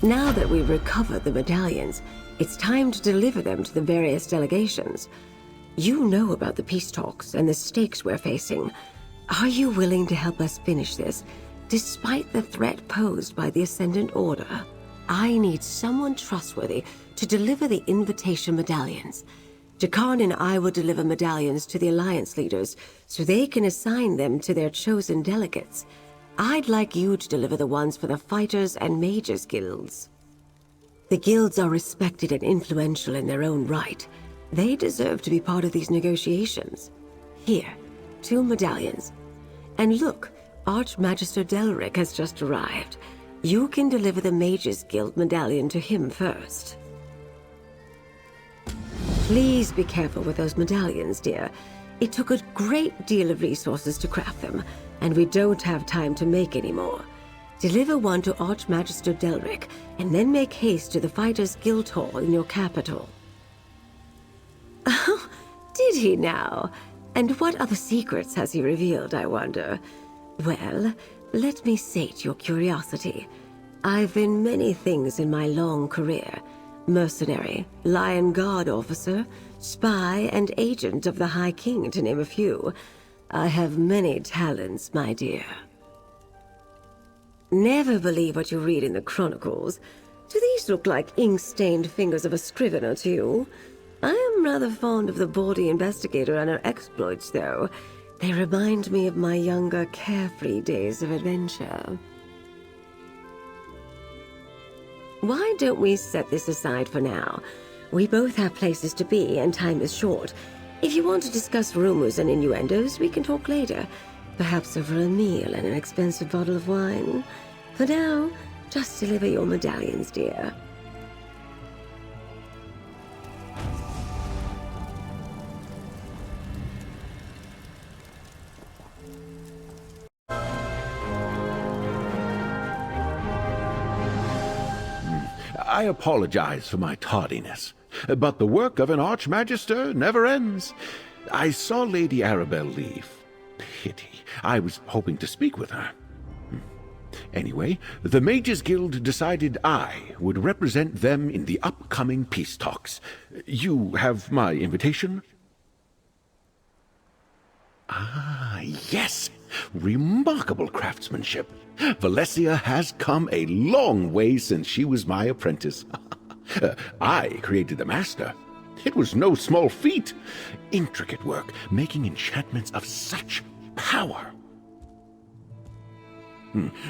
Now that we've recovered the medallions, it's time to deliver them to the various delegations. You know about the peace talks and the stakes we're facing. Are you willing to help us finish this, despite the threat posed by the Ascendant Order? I need someone trustworthy to deliver the invitation medallions. Jakarn and I will deliver medallions to the Alliance leaders so they can assign them to their chosen delegates. I'd like you to deliver the ones for the Fighters and Mages guilds. The guilds are respected and influential in their own right. They deserve to be part of these negotiations. Here, 2 medallions. And look, Archmagister Delric has just arrived. You can deliver the Mages Guild medallion to him first. Please be careful with those medallions, dear. It took a great deal of resources to craft them, and we don't have time to make any more. Deliver one to Archmagister Delric, and then make haste to the Fighters Guild Hall in your capital. Oh, did he now? And what other secrets has he revealed, I wonder? Well, let me sate your curiosity. I've been many things in my long career. Mercenary, Lion Guard officer, spy, and agent of the High King, to name a few. I have many talents, my dear. Never believe what you read in the chronicles. Do these look like ink-stained fingers of a scrivener to you? I am rather fond of the bawdy investigator and her exploits, though. They remind me of my younger, carefree days of adventure. Why don't we set this aside for now? We both have places to be, and time is short. If you want to discuss rumors and innuendos, we can talk later. Perhaps over a meal and an expensive bottle of wine. For now, just deliver your medallions, dear. I apologize for my tardiness, but the work of an Archmagister never ends. I saw Lady Arabelle leave. Pity. I was hoping to speak with her. Anyway, the Mages Guild decided I would represent them in the upcoming peace talks. You have my invitation? Ah, yes. Remarkable craftsmanship. Valencia has come a long way since she was my apprentice. I created the master. It was no small feat. Intricate work, making enchantments of such power.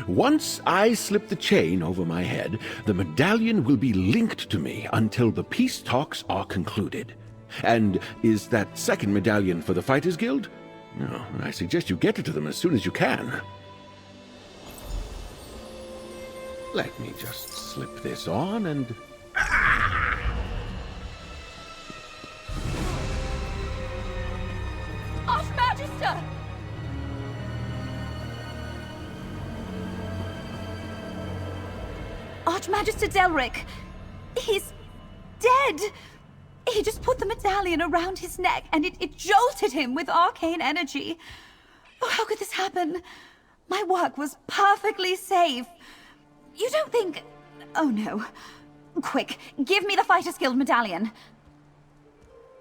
Once I slip the chain over my head, the medallion will be linked to me until the peace talks are concluded. And is that second medallion for the Fighters Guild? No, I suggest you get it to them as soon as you can. Let me just slip this on and... Archmagister! Archmagister Delric! He's dead! He just put the medallion around his neck and it jolted him with arcane energy. Oh, how could this happen? My work was perfectly safe. You don't think... Oh no. Quick, give me the Fighters Guild medallion.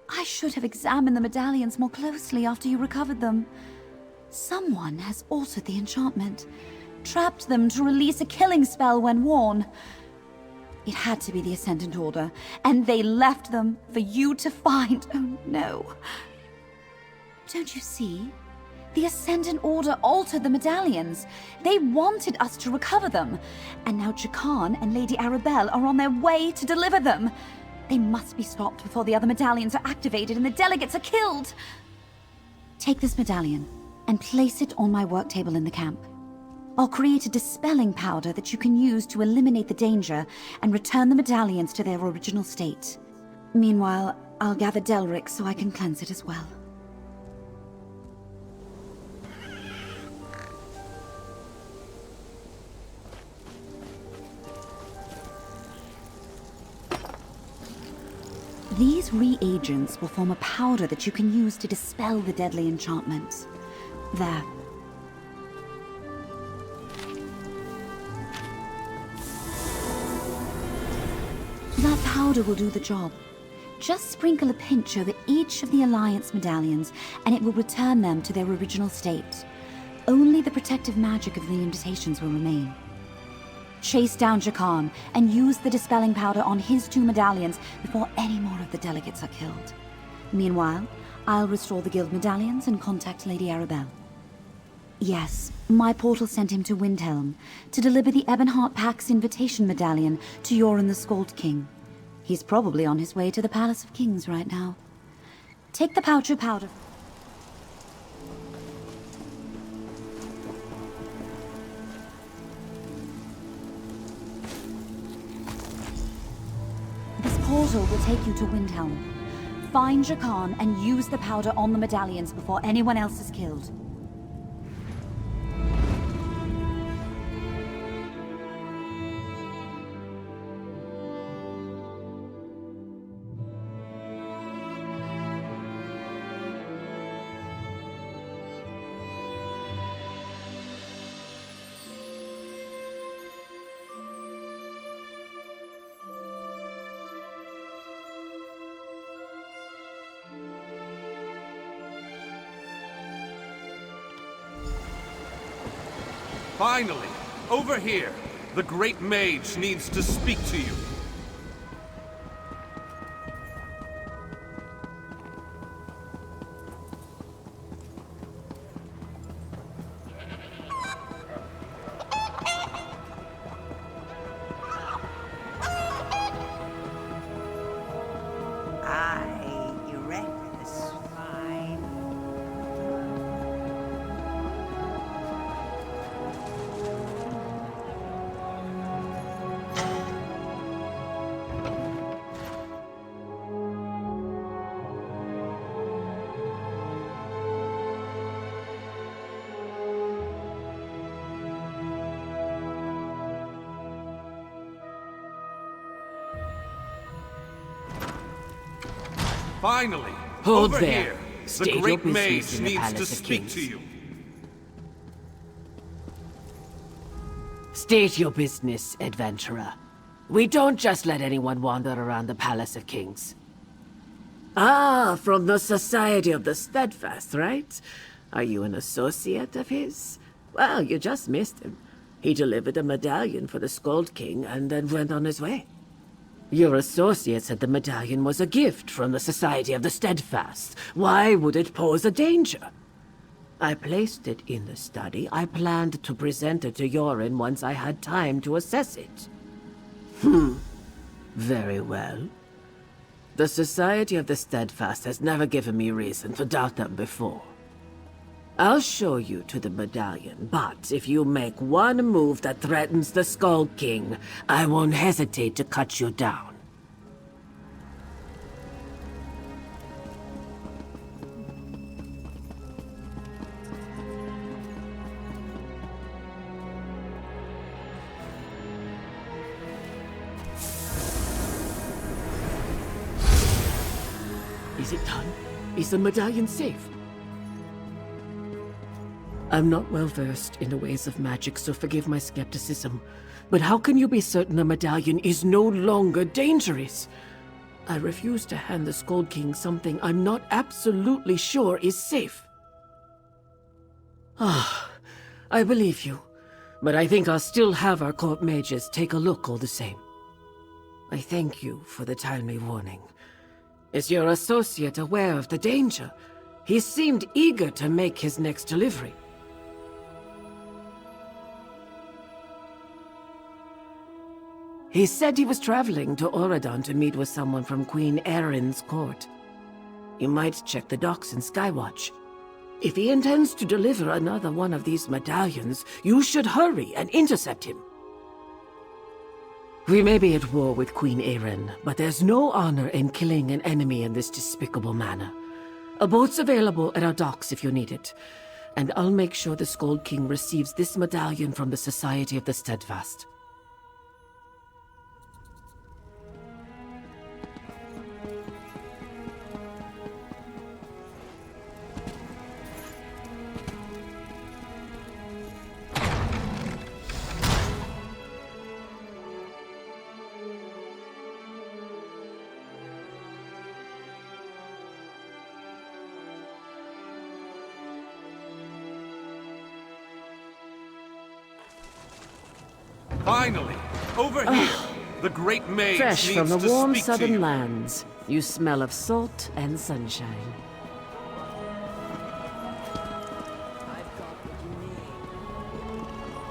I should have examined the medallions more closely after you recovered them. Someone has altered the enchantment, trapped them to release a killing spell when worn. It had to be the Ascendant Order, and they left them for you to find. Oh no. Don't you see? The Ascendant Order altered the medallions. They wanted us to recover them. And now Jakarn and Lady Arabelle are on their way to deliver them. They must be stopped before the other medallions are activated and the delegates are killed. Take this medallion and place it on my work table in the camp. I'll create a dispelling powder that you can use to eliminate the danger and return the medallions to their original state. Meanwhile, I'll gather Delric so I can cleanse it as well. These reagents will form a powder that you can use to dispel the deadly enchantments. There. powder will do the job. Just sprinkle a pinch over each of the Alliance medallions, and it will return them to their original state. Only the protective magic of the invitations will remain. Chase down Jakan and use the dispelling powder on his 2 medallions before any more of the delegates are killed. Meanwhile, I'll restore the guild medallions and contact Lady Arabelle. Yes, my portal sent him to Windhelm to deliver the Ebonheart Pack's invitation medallion to Yoren the Skald King. He's probably on his way to the Palace of Kings right now. Take the pouch of powder. This portal will take you to Windhelm. Find Jakan and use the powder on the medallions before anyone else is killed. Finally! Over here! The Great Mage needs to speak to you. You reckon this is fine? Finally! Hold Over there. here! State The your Great business Mage in the needs to Palace of speak Kings. to you. State your business, adventurer. We don't just let anyone wander around the Palace of Kings. Ah, from the Society of the Steadfast, right? Are you an associate of his? Well, you just missed him. He delivered a medallion for the Skald King and then went on his way. Your associate said the medallion was a gift from the Society of the Steadfast. Why would it pose a danger? I placed it in the study. I planned to present it to Yoren once I had time to assess it. Very well. The Society of the Steadfast has never given me reason to doubt them before. I'll show you to the medallion, but if you make one move that threatens the Skald King, I won't hesitate to cut you down. Is it done? Is the medallion safe? I'm not well versed in the ways of magic, so forgive my skepticism. But how can you be certain a medallion is no longer dangerous? I refuse to hand the Skald King something I'm not absolutely sure is safe. I believe you. But I think I'll still have our court mages take a look all the same. I thank you for the timely warning. Is your associate aware of the danger? He seemed eager to make his next delivery. He said he was traveling to Auradon to meet with someone from Queen Erin's court. You might check the docks in Skywatch. If he intends to deliver another one of these medallions, you should hurry and intercept him. We may be at war with Queen Erin, but there's no honor in killing an enemy in this despicable manner. A boat's available at our docks if you need it, and I'll make sure the Skald King receives this medallion from the Society of the Steadfast. Finally! Over here! The great mage Fresh needs from the to warm speak to southern you. lands, you smell of salt and sunshine.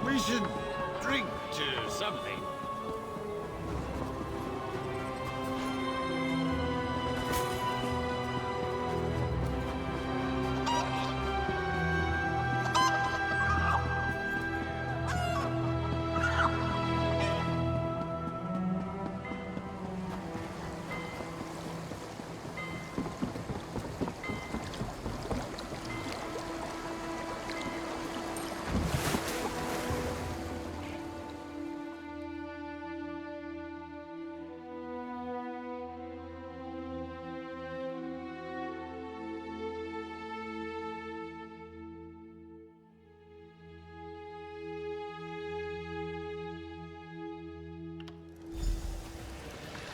We should drink to something.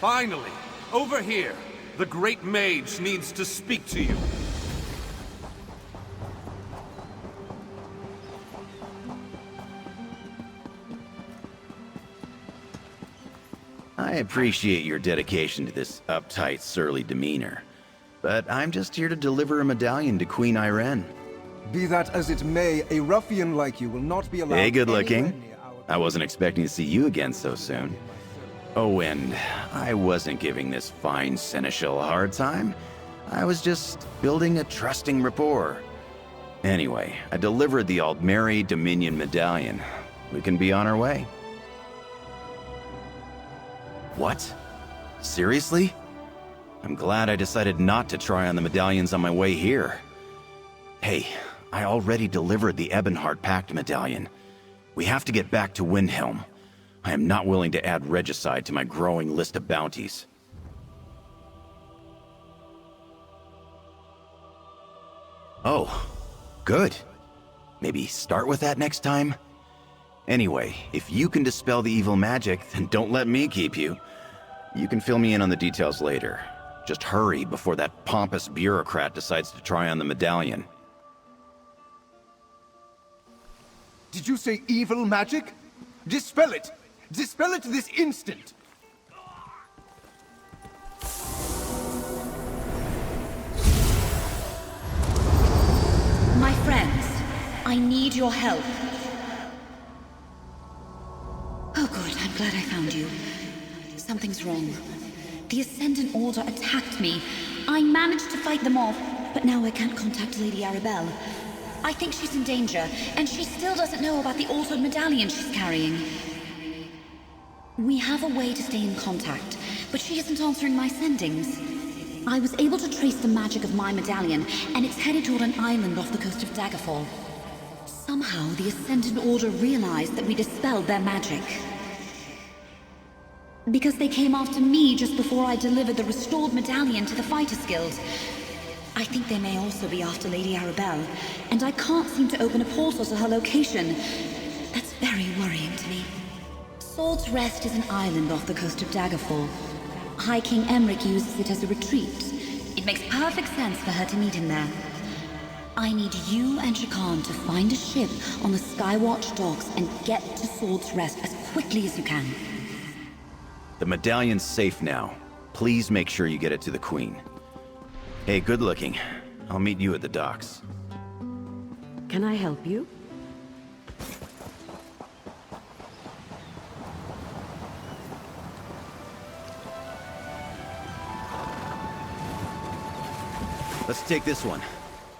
Finally! Over here! The great mage needs to speak to you. I appreciate your dedication to this uptight, surly demeanor, but I'm just here to deliver a medallion to Queen Irene. Be that as it may, a ruffian like you will not be allowed. Hey, good looking. anywhere near our- I wasn't expecting to see you again so soon. Oh, and I wasn't giving this fine seneschal a hard time. I was just building a trusting rapport. Anyway, I delivered the Aldmeri Dominion medallion. We can be on our way. What? Seriously? I'm glad I decided not to try on the medallions on my way here. Hey, I already delivered the Ebonheart Pact medallion. We have to get back to Windhelm. I am not willing to add regicide to my growing list of bounties. Oh, good. Maybe start with that next time? Anyway, if you can dispel the evil magic, then don't let me keep you. You can fill me in on the details later. Just hurry before that pompous bureaucrat decides to try on the medallion. Did you say evil magic? Dispel it! Dispel it this instant! My friends, I need your help. Oh good, I'm glad I found you. Something's wrong. The Ascendant Order attacked me. I managed to fight them off, but now I can't contact Lady Arabelle. I think she's in danger, and she still doesn't know about the altered medallion she's carrying. We have a way to stay in contact, but she isn't answering my sendings. I was able to trace the magic of my medallion, and it's headed toward an island off the coast of Daggerfall. Somehow, the Ascendant Order realized that we dispelled their magic. Because they came after me just before I delivered the restored medallion to the Fighters Guild. I think they may also be after Lady Arabelle, and I can't seem to open a portal to her location. That's very worrying to me. Sword's Rest is an island off the coast of Daggerfall. High King Emmerich uses it as a retreat. It makes perfect sense for her to meet him there. I need you and Shakan to find a ship on the Skywatch docks and get to Sword's Rest as quickly as you can. The medallion's safe now. Please make sure you get it to the Queen. Hey, good looking. I'll meet you at the docks. Can I help you? Let's take this one.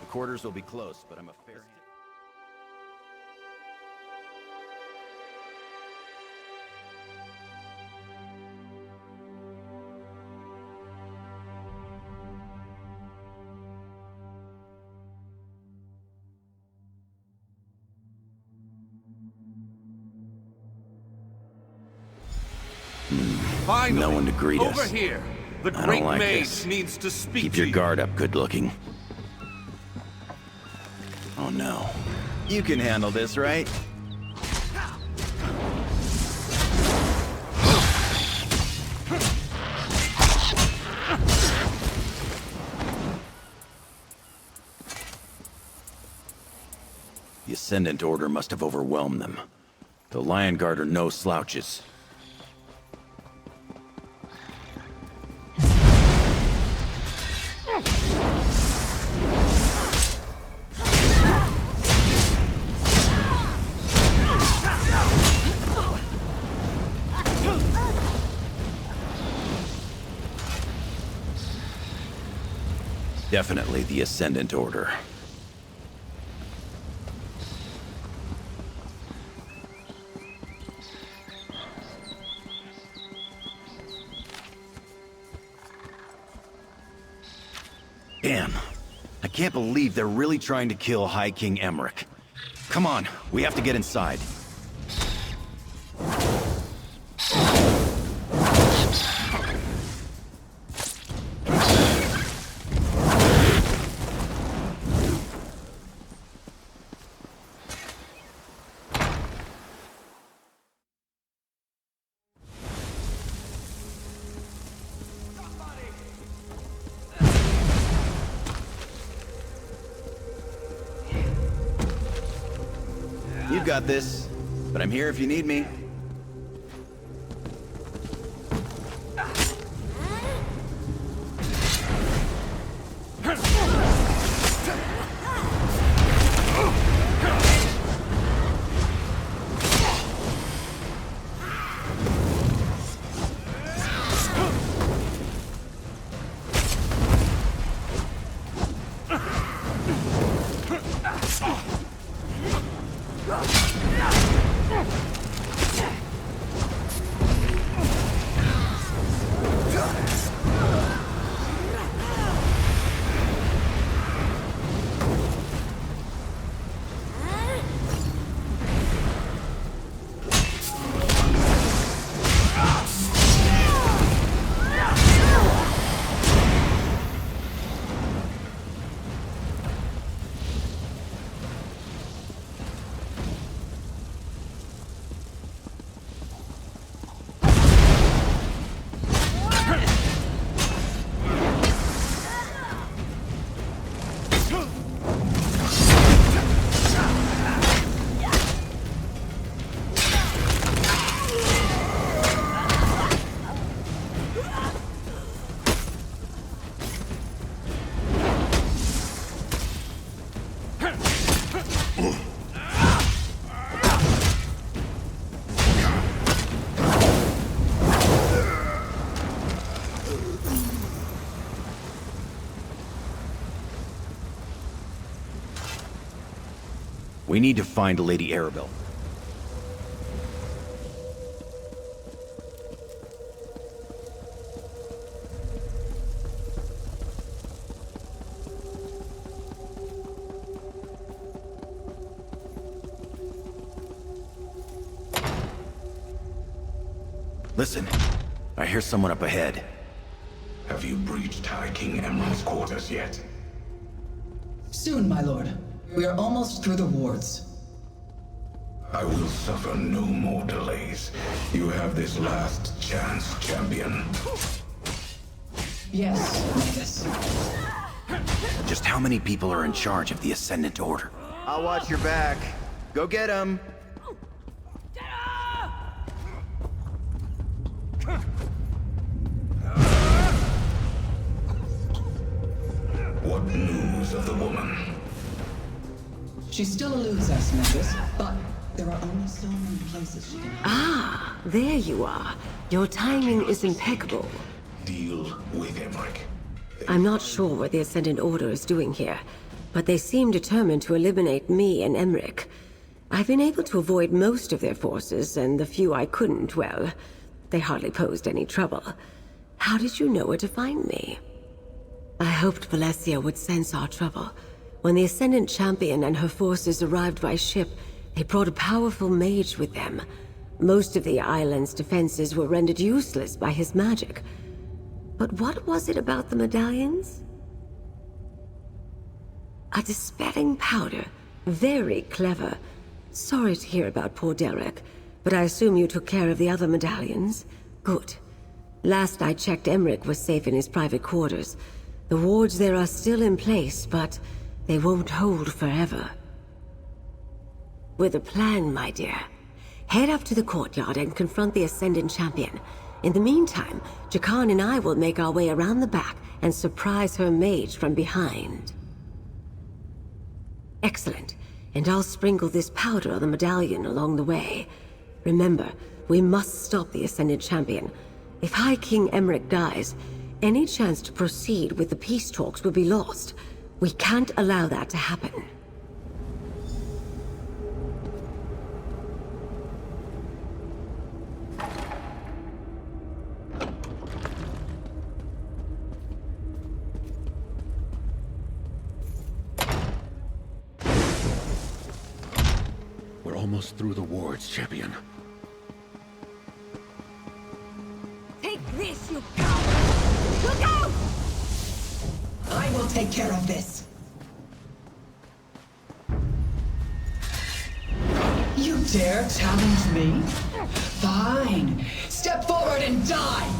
The quarters will be close, but I'm a fair... Finally! No one to greet Over us. here! The I don't great like mage this. needs to speak Keep to your you. guard up, good looking. Oh no. You can handle this, right? The Ascendant Order must have overwhelmed them. The Lion Guard are no slouches. Definitely the Ascendant Order. Damn. I can't believe they're really trying to kill High King Emmerich. Come on, we have to get inside. You got this, but I'm here if you need me. We need to find Lady Arabelle. Listen, I hear someone up ahead. Have you breached High King Emerich's quarters yet? Soon, my lord. We are almost through the wards. I will suffer no more delays. You have this last chance, champion. Yes. Just how many people are in charge of the Ascendant Order? I'll watch your back. Go get him. What news of the woman? She still eludes us, Memphis, but there are only so many places she can hide. Ah, there you are. Your timing is impeccable. Deal with Emmerich. I'm not sure what the Ascendant Order is doing here, but they seem determined to eliminate me and Emmerich. I've been able to avoid most of their forces, and the few I couldn't, well, they hardly posed any trouble. How did you know where to find me? I hoped Valencia would sense our trouble. When the Ascendant Champion and her forces arrived by ship, they brought a powerful mage with them. Most of the island's defenses were rendered useless by his magic. But what was it about the medallions? A dispelling powder. Very clever. Sorry to hear about poor Derek, but I assume you took care of the other medallions? Good. Last I checked, Emmerich was safe in his private quarters. The wards there are still in place, but they won't hold forever. With a plan, my dear. Head up to the courtyard and confront the Ascendant Champion. In the meantime, Jakan and I will make our way around the back and surprise her mage from behind. Excellent. And I'll sprinkle this powder on the medallion along the way. Remember, we must stop the Ascendant Champion. If High King Emmerich dies, any chance to proceed with the peace talks will be lost. We can't allow that to happen. We're almost through the wards, champion. Take this, you coward! Look out! I will take care of this. You dare challenge me? Fine. Step forward and die!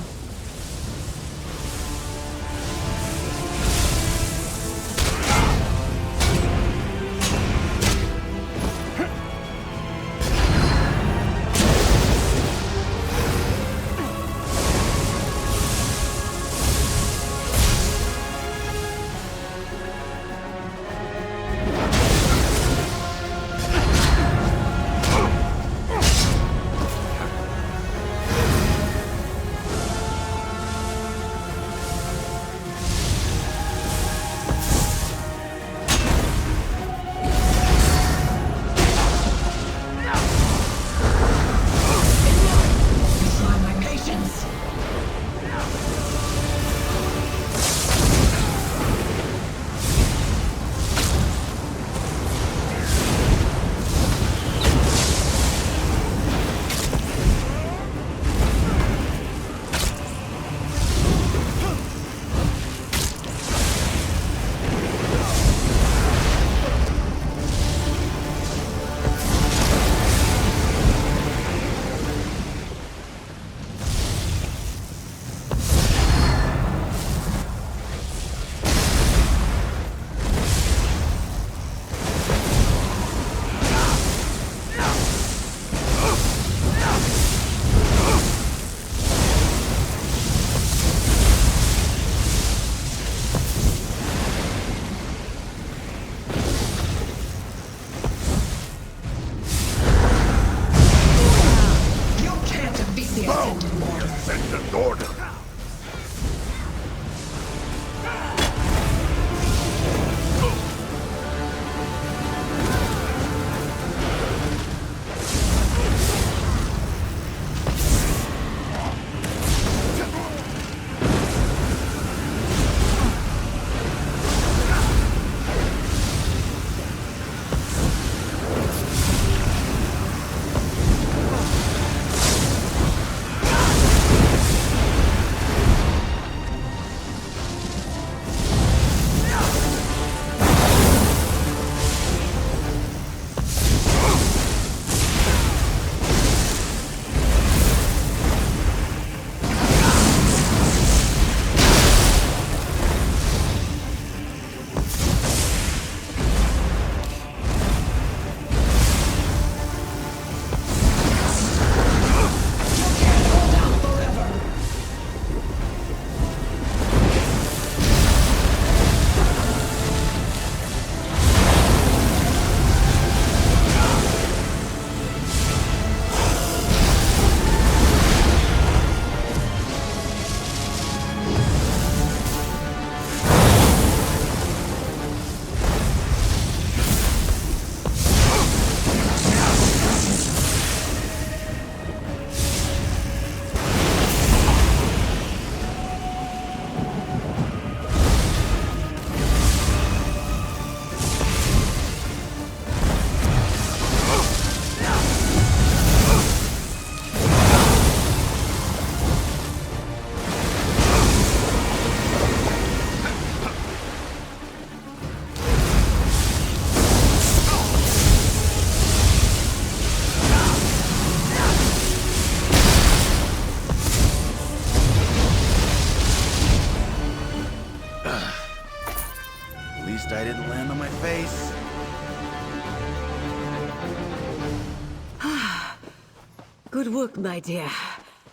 Good work, my dear.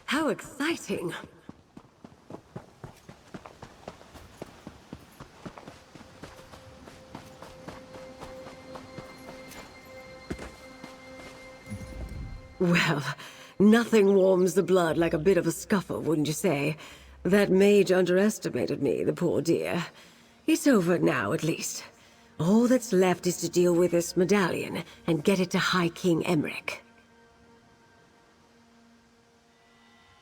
How exciting. Well, nothing warms the blood like a bit of a scuffle, wouldn't you say? That mage underestimated me, the poor dear. It's over now, at least. All that's left is to deal with this medallion and get it to High King Emmerich.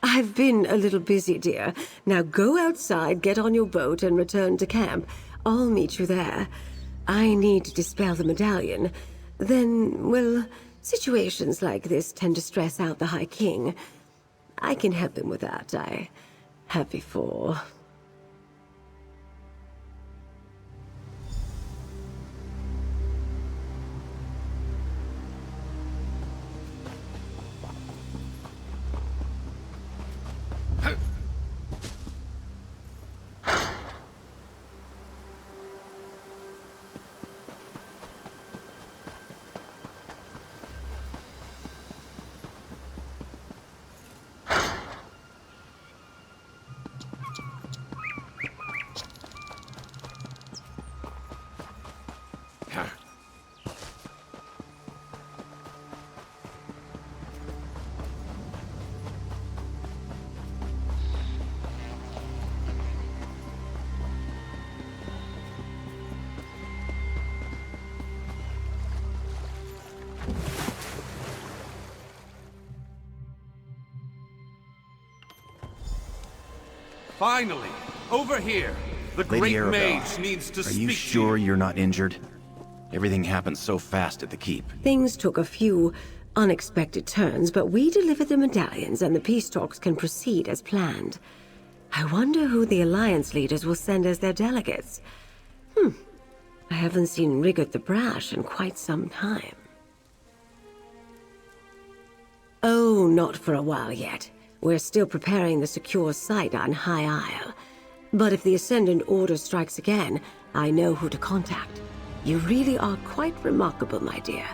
I've been a little busy, dear. Now go outside, get on your boat, and return to camp. I'll meet you there. I need to dispel the medallion. Then, well, situations like this tend to stress out the High King. I can help him with that. I have before. Finally! Over here! The Lady great Arabelle, mage needs to speak to you. Are you sure you're not injured? Everything happened so fast at the keep. Things took a few unexpected turns, but we delivered the medallions and the peace talks can proceed as planned. I wonder who the Alliance leaders will send as their delegates. I haven't seen Rigert the Brash in quite some time. Oh, not for a while yet. We're still preparing the secure site on High Isle. But if the Ascendant Order strikes again, I know who to contact. You really are quite remarkable, my dear.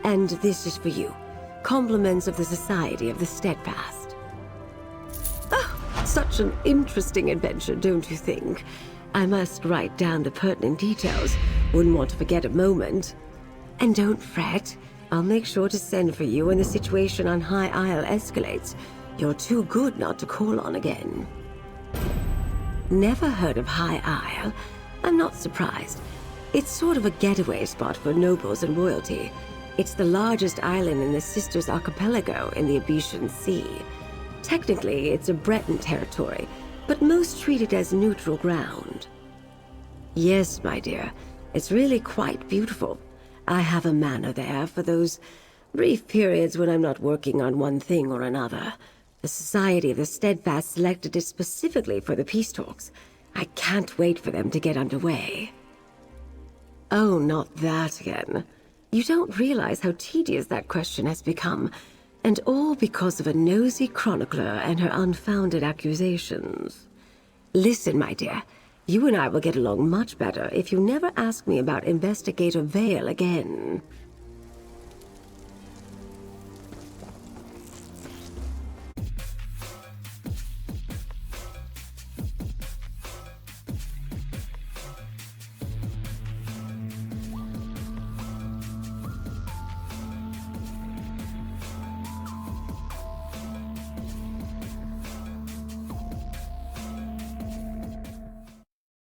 And this is for you. Compliments of the Society of the Steadfast. Oh, such an interesting adventure, don't you think? I must write down the pertinent details. Wouldn't want to forget a moment. And don't fret. I'll make sure to send for you when the situation on High Isle escalates. You're too good not to call on again. Never heard of High Isle? I'm not surprised. It's sort of a getaway spot for nobles and royalty. It's the largest island in the Sisters Archipelago in the Abetian Sea. Technically, it's a Breton territory, but most treat it as neutral ground. Yes, my dear, it's really quite beautiful. I have a manor there for those brief periods when I'm not working on one thing or another. The Society of the Steadfast selected it specifically for the peace talks. I can't wait for them to get underway. Oh, not that again. You don't realize how tedious that question has become, and all because of a nosy chronicler and her unfounded accusations. Listen, my dear, you and I will get along much better if you never ask me about Investigator Vale again.